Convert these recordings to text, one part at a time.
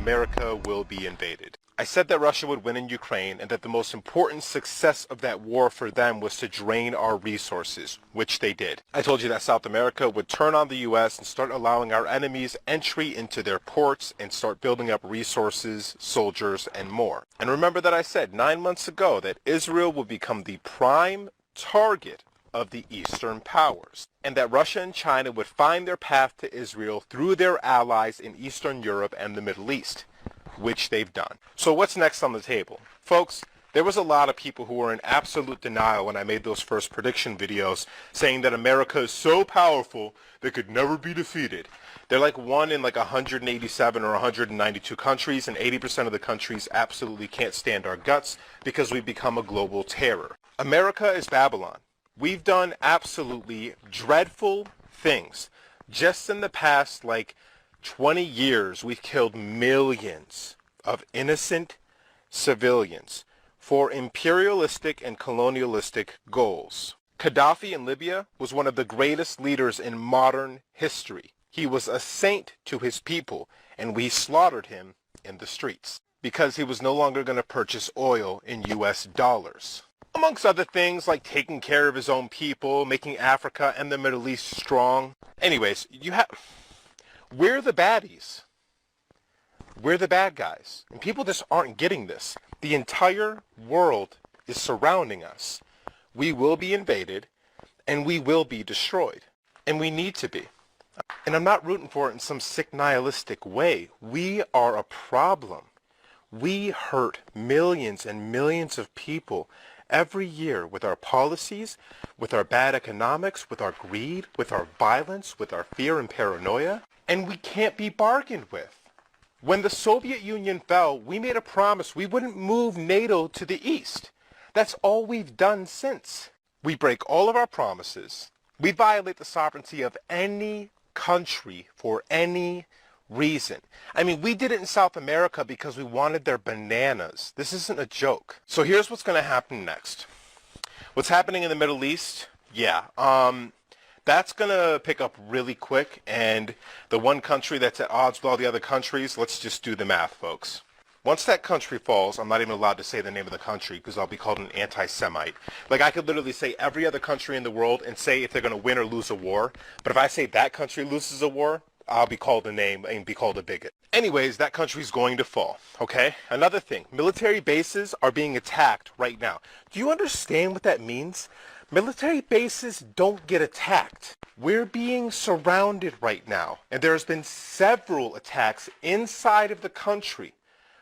America will be invaded. I said that Russia would win in Ukraine and that the most important success of that war for them was to drain our resources, which they did. I told you that South America would turn on the U.S. and start allowing our enemies entry into their ports and start building up resources, soldiers, and more. And remember that I said 9 months ago that Israel would become the prime target of the Eastern powers, and that Russia and China would find their path to Israel through their allies in Eastern Europe and the Middle East, which they've done. So what's next on the table? Folks, there was a lot of people who were in absolute denial when I made those first prediction videos, saying that America is so powerful they could never be defeated. They're like one in like 187 or 192 countries, and 80% of the countries absolutely can't stand our guts because we've become a global terror. America is Babylon. We've done absolutely dreadful things. Just in the past, 20 years, we've killed millions of innocent civilians for imperialistic and colonialistic goals. Gaddafi in Libya was one of the greatest leaders in modern history. He was a saint to his people, and we slaughtered him in the streets because he was no longer going to purchase oil in US dollars. Amongst other things like taking care of his own people, making Africa and the Middle East strong. Anyways, we're the baddies. We're the bad guys. And people just aren't getting this. The entire world is surrounding us. We will be invaded, and we will be destroyed. And we need to be. And I'm not rooting for it in some sick nihilistic way. We are a problem. We hurt millions and millions of people every year with our policies, with our bad economics, with our greed, with our violence, with our fear and paranoia, and we can't be bargained with. When the Soviet Union fell, we made a promise we wouldn't move NATO to the east. That's all we've done since. We break all of our promises. We violate the sovereignty of any country for any reason. I mean, we did it in South America because we wanted their bananas. This isn't a joke. So here's what's going to happen next. What's happening in the Middle East? That's going to pick up really quick, and the one country that's at odds with all the other countries, let's just do the math, folks. Once that country falls, I'm not even allowed to say the name of the country because I'll be called an anti-Semite. I could literally say every other country in the world and say if they're going to win or lose a war, but if I say that country loses a war, I'll be called a name and be called a bigot. Anyways, that country's going to fall, okay? Another thing, military bases are being attacked right now. Do you understand what that means? Military bases don't get attacked. We're being surrounded right now, and there's been several attacks inside of the country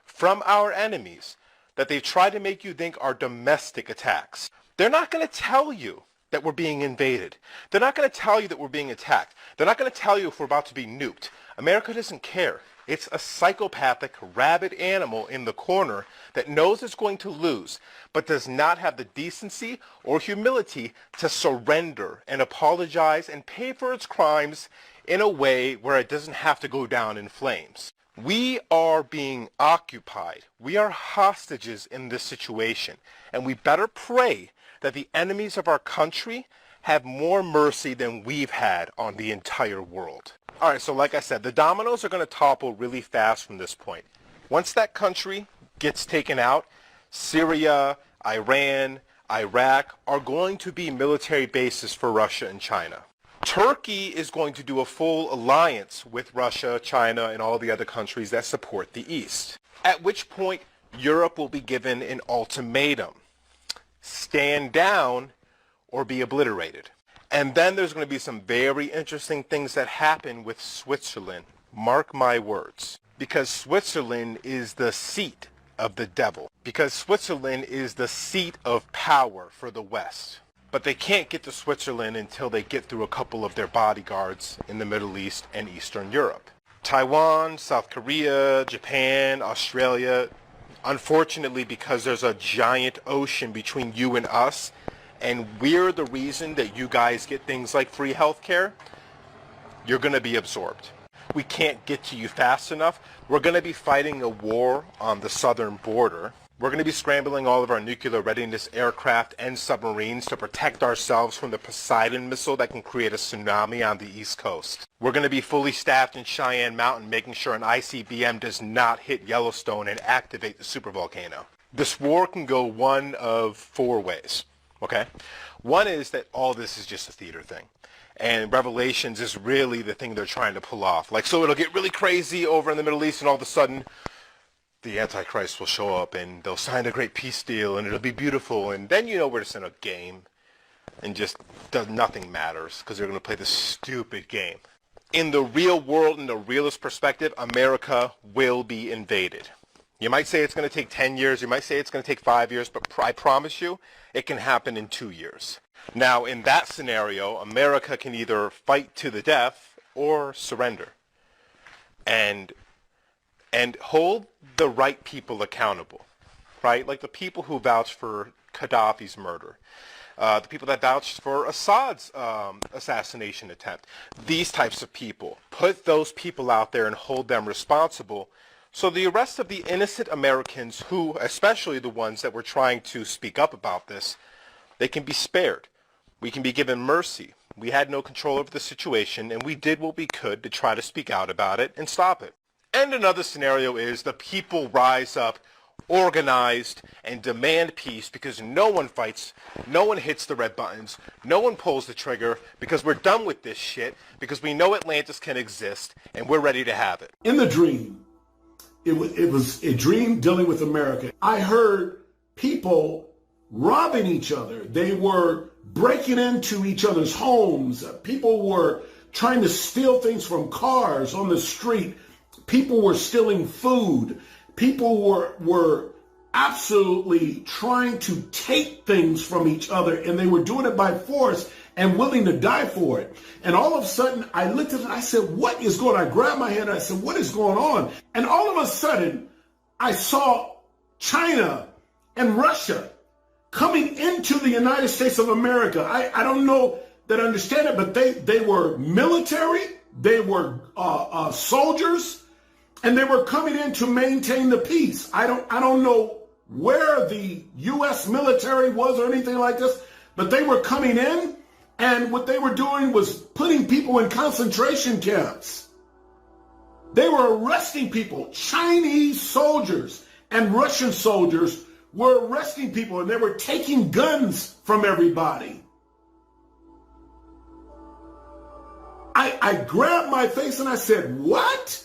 from our enemies that they've tried to make you think are domestic attacks. They're not going to tell you that we're being invaded. They're not going to tell you that we're being attacked. They're not going to tell you if we're about to be nuked. America doesn't care. It's a psychopathic, rabid animal in the corner that knows it's going to lose, but does not have the decency or humility to surrender and apologize and pay for its crimes in a way where it doesn't have to go down in flames. We are being occupied. We are hostages in this situation, and we better pray that the enemies of our country have more mercy than we've had on the entire world. All right, so like I said, the dominoes are going to topple really fast from this point. Once that country gets taken out, Syria, Iran, Iraq are going to be military bases for Russia and China. Turkey is going to do a full alliance with Russia, China, and all the other countries that support the East. At which point, Europe will be given an ultimatum. Stand down or be obliterated. And then there's going to be some very interesting things that happen with Switzerland. Mark my words. Because Switzerland is the seat of the devil. Because Switzerland is the seat of power for the West. But they can't get to Switzerland until they get through a couple of their bodyguards in the Middle East and Eastern Europe. Taiwan, South Korea, Japan, Australia. Unfortunately, because there's a giant ocean between you and us, and we're the reason that you guys get things like free healthcare, you're going to be absorbed. we can't get to you fast enough. We're going to be fighting a war on the southern border. We're going to be scrambling all of our nuclear readiness aircraft and submarines to protect ourselves from the Poseidon missile that can create a tsunami on the East Coast. We're going to be fully staffed in Cheyenne Mountain, making sure an ICBM does not hit Yellowstone and activate the supervolcano. This war can go one of four ways, okay? One is that all this is just a theater thing. And Revelations is really the thing they're trying to pull off. Like, so it'll get really crazy over in the Middle East and all of a sudden the Antichrist will show up and they'll sign a great peace deal and it'll be beautiful. And then you know we're just in a game and just nothing matters because they're going to play this stupid game. In the real world, in the realist perspective, America will be invaded. You might say it's going to take 10 years. You might say it's going to take 5 years. But I promise you, it can happen in 2 years. Now, in that scenario, America can either fight to the death or surrender. And hold the right people accountable, right? Like the people who vouched for Gaddafi's murder, the people that vouched for Assad's assassination attempt. These types of people, put those people out there and hold them responsible so the rest of the innocent Americans who, especially the ones that were trying to speak up about this, they can be spared. We can be given mercy. We had no control over the situation and we did what we could to try to speak out about it and stop it. And another scenario is the people rise up, organized, and demand peace because no one fights, no one hits the red buttons, no one pulls the trigger because we're done with this shit, because we know Atlantis can exist, and we're ready to have it. In the dream, it was a dream dealing with America. I heard people robbing each other. They were breaking into each other's homes. People were trying to steal things from cars on the street. People were stealing food. People were absolutely trying to take things from each other, and they were doing it by force and willing to die for it. And all of a sudden, I looked at it and I said, what is going on? I grabbed my hand and I said, what is going on? And all of a sudden, I saw China and Russia coming into the United States of America. I don't know that I understand it, but they were military, they were soldiers, and they were coming in to maintain the peace. I don't know where the U.S. military was or anything like this, but they were coming in, and what they were doing was putting people in concentration camps. They were arresting people. Chinese soldiers and Russian soldiers were arresting people, and they were taking guns from everybody. I grabbed my face and I said, what?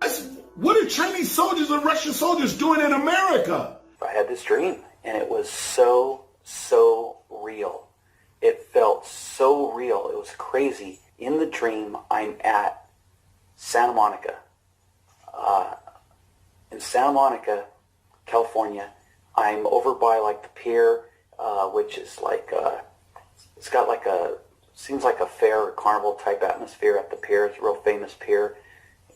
I said, what are Chinese soldiers and Russian soldiers doing in America? I had this dream, and it was so real. It felt so real. It was crazy. In the dream, I'm at Santa Monica. In Santa Monica, California, I'm over by like the pier, which is like, it's got like seems like a fair or carnival type atmosphere at the pier. It's a real famous pier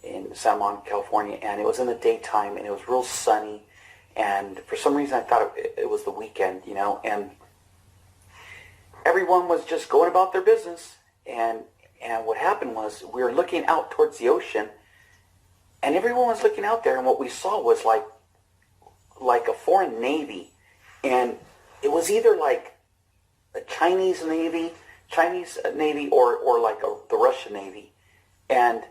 in Santa Monica, California, and it was in the daytime, and it was real sunny, and for some reason I thought it was the weekend, you know, and everyone was just going about their business, and what happened was we were looking out towards the ocean, and everyone was looking out there, and what we saw was like a foreign navy, and it was either like a Chinese Navy or like the Russian Navy, and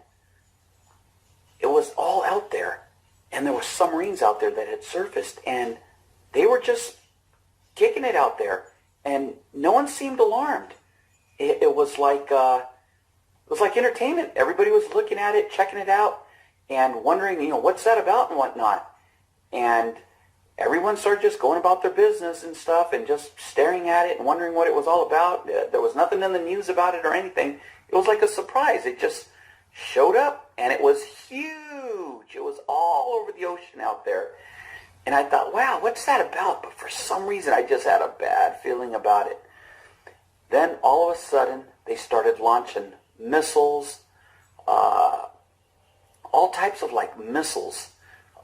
it was all out there, and there were submarines out there that had surfaced, and they were just kicking it out there, and no one seemed alarmed. It was like entertainment. Everybody was looking at it, checking it out, and wondering, you know, what's that about and whatnot. And everyone started just going about their business and stuff, and just staring at it and wondering what it was all about. There was nothing in the news about it or anything. It was like a surprise. It just showed up, and it was huge. It was all over the ocean out there. And I thought, wow, what's that about? But for some reason, I just had a bad feeling about it. Then all of a sudden, they started launching missiles, all types of like missiles,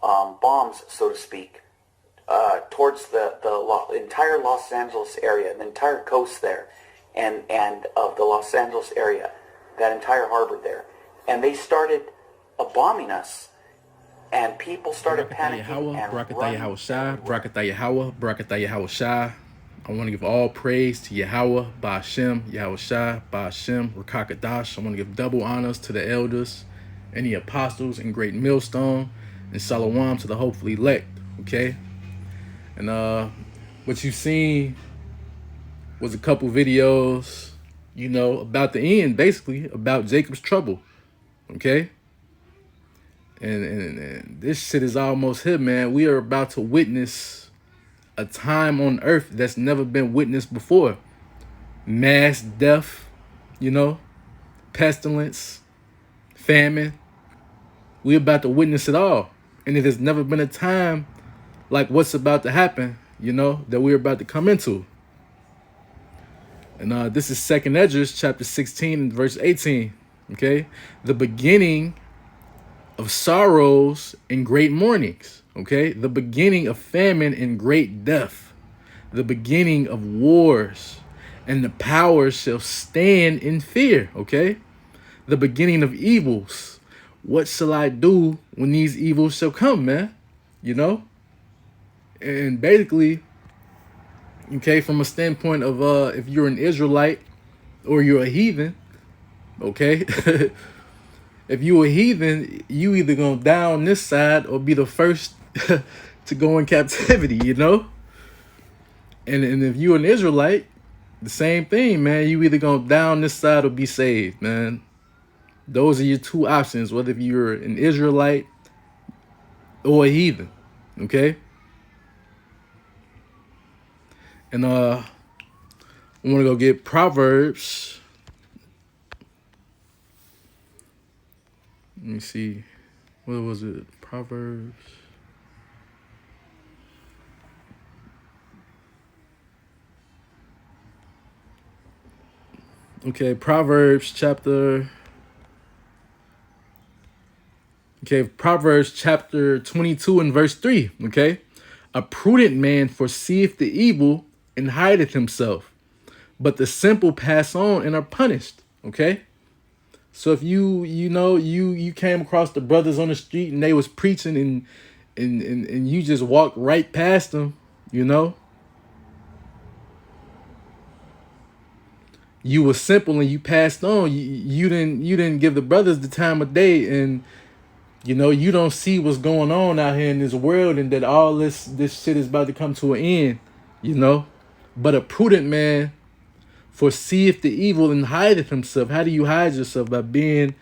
bombs, so to speak, towards the entire Los Angeles area, the entire coast there, and of the Los Angeles area, that entire harbor there. And they started bombing us. And people started panicking and Barakatah running. Yahweh, Barakatah Yahweh, Barakatah Yahweh. I want to give all praise to Yahweh, Ba'ashem, Yahweh Shai, Ba'ashem, Rakakadash. I want to give double honors to the elders and the apostles and great millstone, and Shalom to the hopefully elect, okay? And what you seen was a couple videos, you know, about the end, basically, about Jacob's trouble, okay? And this shit is almost here, man. We are about to witness a time on earth that's never been witnessed before. Mass death, you know, pestilence, famine. We're about to witness it all. And it has never been a time like what's about to happen, you know, that we're about to come into. And this is 2nd Esdras, chapter 16, and verse 18, okay? The beginning of sorrows and great mournings, okay? The beginning of famine and great death. The beginning of wars, and the powers shall stand in fear, okay? The beginning of evils. What shall I do when these evils shall come, man? You know? And basically, okay, from a standpoint of if you're an Israelite or you're a heathen, okay? If you a heathen, you either gonna die on this side or be the first to go in captivity, you know? And if you're an Israelite, the same thing, man. You either gonna die on this side or be saved, man. Those are your two options, whether if you're an Israelite or a heathen, okay? And I want to go get Proverbs. Let me see. What was it? Proverbs. Okay, Proverbs chapter 22 and verse 3, okay? A prudent man foreseeth the evil and hideth himself, but the simple pass on and are punished, okay? So if you came across the brothers on the street and they was preaching and you just walked right past them, you know, you were simple and you passed on. You didn't give the brothers the time of day, and you know you don't see what's going on out here in this world, and that all this shit is about to come to an end, you know. But a prudent man foreseeth the evil and hideth himself. How do you hide yourself? By being,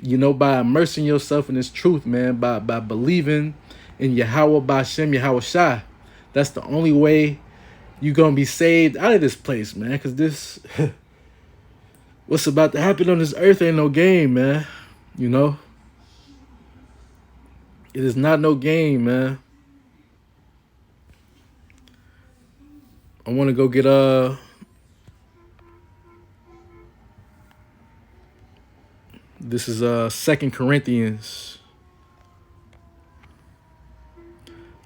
you know, by immersing yourself in this truth, man. By believing in Yahweh, Ba'ashem, Yahweh Shai. That's the only way you're gonna be saved out of this place, man. Because this, what's about to happen on this earth ain't no game, man. You know, it is not no game, man. I want to go get this is 2 Corinthians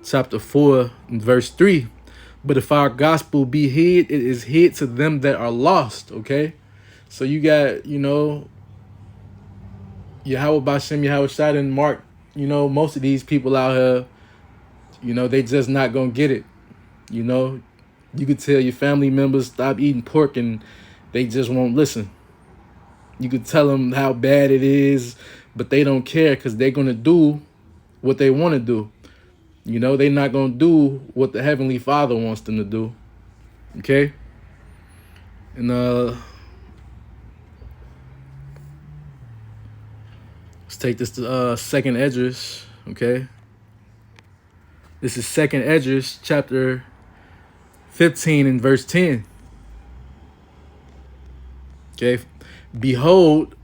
chapter 4 and verse 3. But if our gospel be hid, it is hid to them that are lost, okay? So you got, you know, Yahweh Ba'ashem, Yahweh Shai, and Mark, you know, most of these people out here, you know, they just not gonna get it. You know, you could tell your family members stop eating pork and they just won't listen. You could tell them how bad it is, but they don't care because they're going to do what they want to do. You know, they're not going to do what the Heavenly Father wants them to do. Okay? And let's take this to 2nd Esdras, okay? This is 2nd Esdras, chapter 15 and verse 10. Okay? Behold,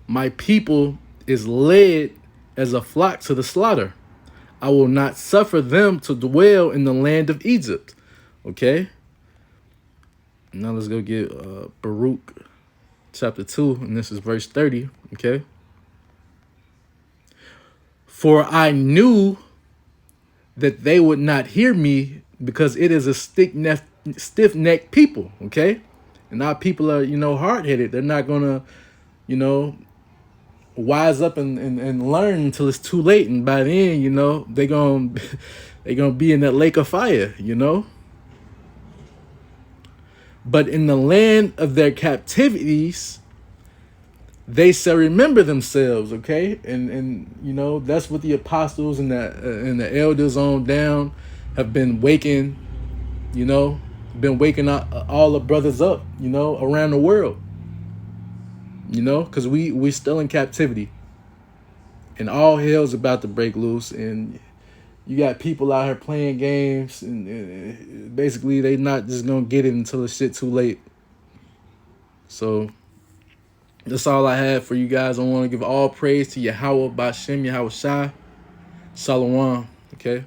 my people is led as a flock to the slaughter. I will not suffer them to dwell in the land of Egypt. Okay? Now let's go get Baruch chapter 2, and this is verse 30. Okay? For I knew that they would not hear me because it is a stiff-necked people. Okay? And our people are, you know, hard-headed. They're not going to, you know, wise up and learn until it's too late. And by then, you know, they gonna be in that lake of fire, you know. But in the land of their captivities, they shall remember themselves, okay? And you know, that's what the apostles and the elders on down have been waking, you know, been waking up all the brothers up, you know, around the world. You know, because we still in captivity. And all hell's about to break loose. And you got people out here playing games. And basically, they not just going to get it until it's shit too late. So, that's all I have for you guys. I want to give all praise to Yahweh Bashem, Yahweh Shai. Shalom. Okay?